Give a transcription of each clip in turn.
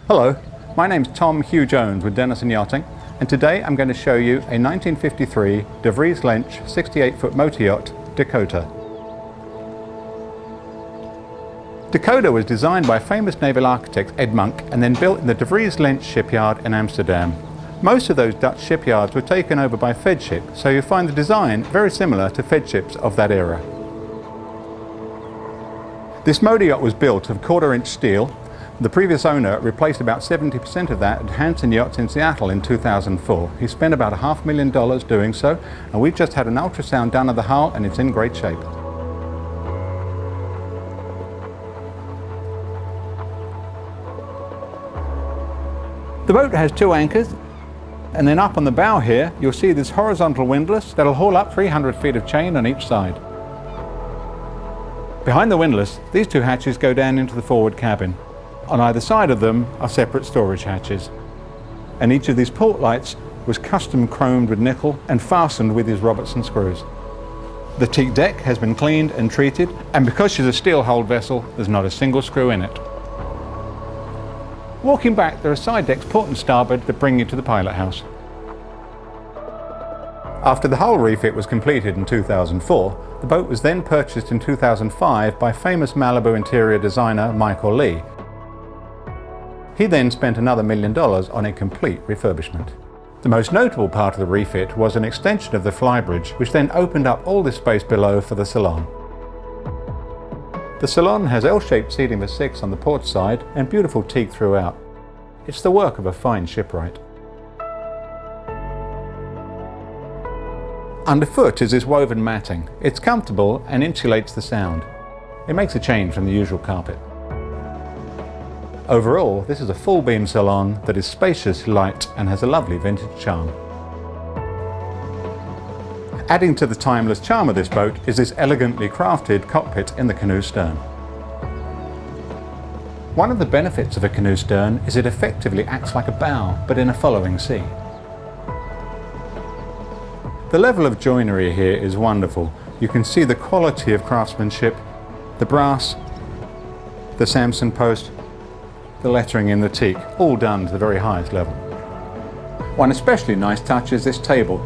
Hello, my name's Tom Hugh Jones with Denison Yachting, and today I'm going to show you a 1953 Vries Lentsch 68-foot motor yacht, Dakota. Dakota was designed by famous naval architect Ed Monk and then built in the Vries Lentsch shipyard in Amsterdam. Most of those Dutch shipyards were taken over by Feadship, so you find the design very similar to Feadships of that era. This motor yacht was built of 1/4-inch steel. The previous owner replaced about 70% of that at Hansen Yachts in Seattle in 2004. He spent about $500,000 doing so, and we've just had an ultrasound done of the hull and it's in great shape. The boat has 2 anchors, and then up on the bow here you'll see this horizontal windlass that'll haul up 300 feet of chain on each side. Behind the windlass, these 2 hatches go down into the forward cabin. On either side of them are separate storage hatches. And each of these port lights was custom chromed with nickel and fastened with these Robertson screws. The teak deck has been cleaned and treated, and because she's a steel-hulled vessel, there's not a single screw in it. Walking back, there are side decks port and starboard that bring you to the pilot house. After the hull refit was completed in 2004, the boat was then purchased in 2005 by famous Malibu interior designer Michael Lee. He then spent another $1 million on a complete refurbishment. The most notable part of the refit was an extension of the Flybridge, which then opened up all this space below for the Salon. The Salon has L-shaped seating for 6 on the port side and beautiful teak throughout. It's the work of a fine shipwright. Underfoot is this woven matting. It's comfortable and insulates the sound. It makes a change from the usual carpet. Overall, this is a full beam salon that is spacious, light, and has a lovely vintage charm. Adding to the timeless charm of this boat is this elegantly crafted cockpit in the canoe stern. One of the benefits of a canoe stern is it effectively acts like a bow, but in a following sea. The level of joinery here is wonderful. You can see the quality of craftsmanship, the brass, the Samson post, the lettering in the teak, all done to the very highest level. One especially nice touch is this table.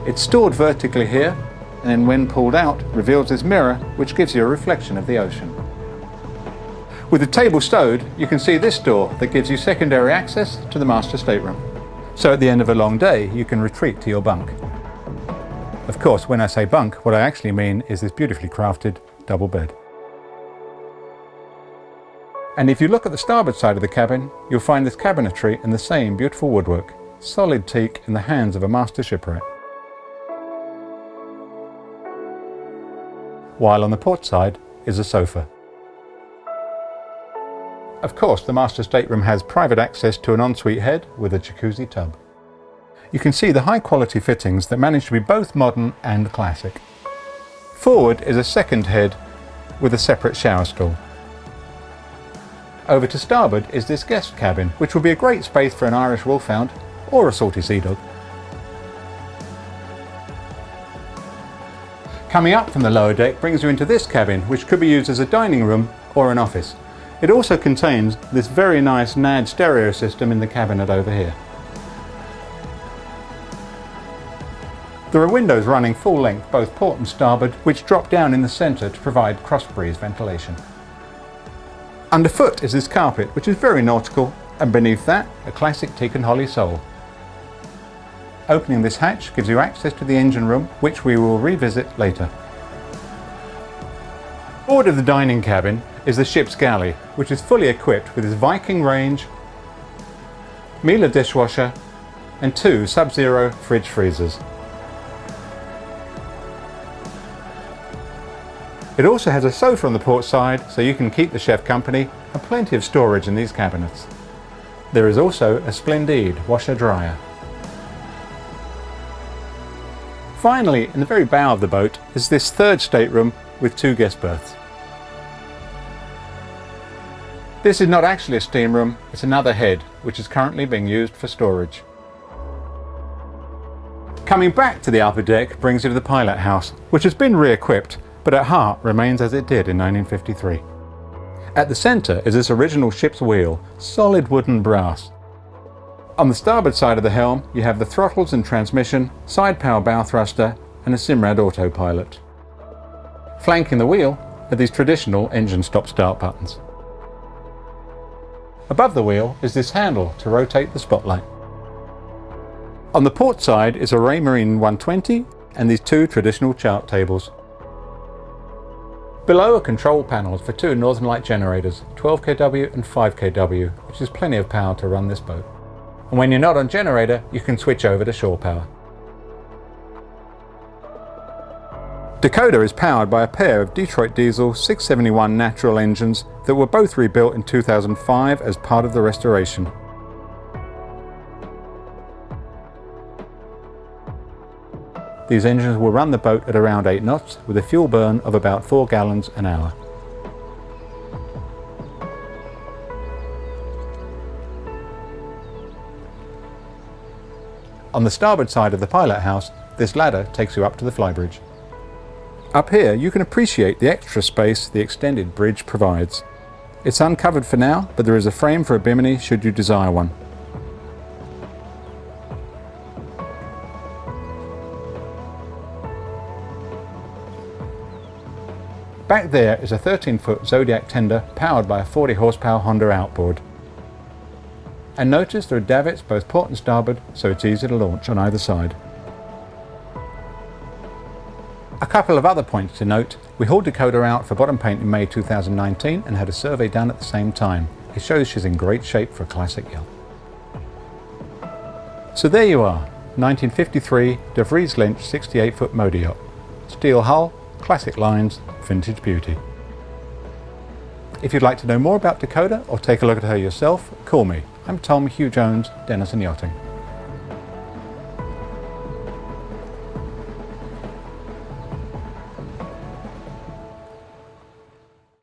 It's stored vertically here, and then when pulled out reveals this mirror which gives you a reflection of the ocean. With the table stowed, you can see this door that gives you secondary access to the master stateroom. So at the end of a long day you can retreat to your bunk. Of course, when I say bunk, what I actually mean is this beautifully crafted double bed. And if you look at the starboard side of the cabin, you'll find this cabinetry in the same beautiful woodwork, solid teak in the hands of a master shipwright. While on the port side is a sofa. Of course, the master stateroom has private access to an ensuite head with a jacuzzi tub. You can see the high quality fittings that manage to be both modern and classic. Forward is a second head with a separate shower stall. Over to starboard is this guest cabin, which will be a great space for an Irish wolfhound or a salty sea dog. Coming up from the lower deck brings you into this cabin, which could be used as a dining room or an office. It also contains this very nice NAD stereo system in the cabinet over here. There are windows running full length, both port and starboard, which drop down in the centre to provide cross breeze ventilation. Underfoot is this carpet, which is very nautical, and beneath that, a classic teak and holly sole. Opening this hatch gives you access to the engine room, which we will revisit later. Forward of the dining cabin is the ship's galley, which is fully equipped with its Viking range, Miele dishwasher, and 2 sub-zero fridge freezers. It also has a sofa on the port side, so you can keep the chef company, and plenty of storage in these cabinets. There is also a Splendide washer-dryer. Finally, in the very bow of the boat is this third stateroom with 2 guest berths. This is not actually a steam room, it's another head, which is currently being used for storage. Coming back to the upper deck brings you to the pilot house, which has been re-equipped, but at heart remains as it did in 1953. At the centre is this original ship's wheel, solid wooden brass. On the starboard side of the helm you have the throttles and transmission, side power bow thruster and a Simrad autopilot. Flanking the wheel are these traditional engine stop-start buttons. Above the wheel is this handle to rotate the spotlight. On the port side is a Raymarine 120 and these two traditional chart tables. Below are control panels for two Northern Light generators, 12 kW and 5 kW, which is plenty of power to run this boat. And when you're not on generator, you can switch over to shore power. Dakota is powered by a pair of Detroit diesel 671 natural engines that were both rebuilt in 2005 as part of the restoration. These engines will run the boat at around 8 knots with a fuel burn of about 4 gallons an hour. On the starboard side of the pilot house, this ladder takes you up to the Flybridge. Up here you can appreciate the extra space the extended bridge provides. It's uncovered for now, but there is a frame for a bimini should you desire one. Back there is a 13-foot Zodiac tender powered by a 40 horsepower Honda outboard. And notice there are davits both port and starboard, so it's easy to launch on either side. A couple of other points to note: we hauled Dakota out for bottom paint in May 2019 and had a survey done at the same time. It shows she's in great shape for a classic yacht. So there you are, 1953 Vries Lentsch 68-foot motor yacht. Steel hull, classic lines, vintage beauty. If you'd like to know more about Dakota or take a look at her yourself, call me. I'm Tom Hugh Jones, Denison Yachting.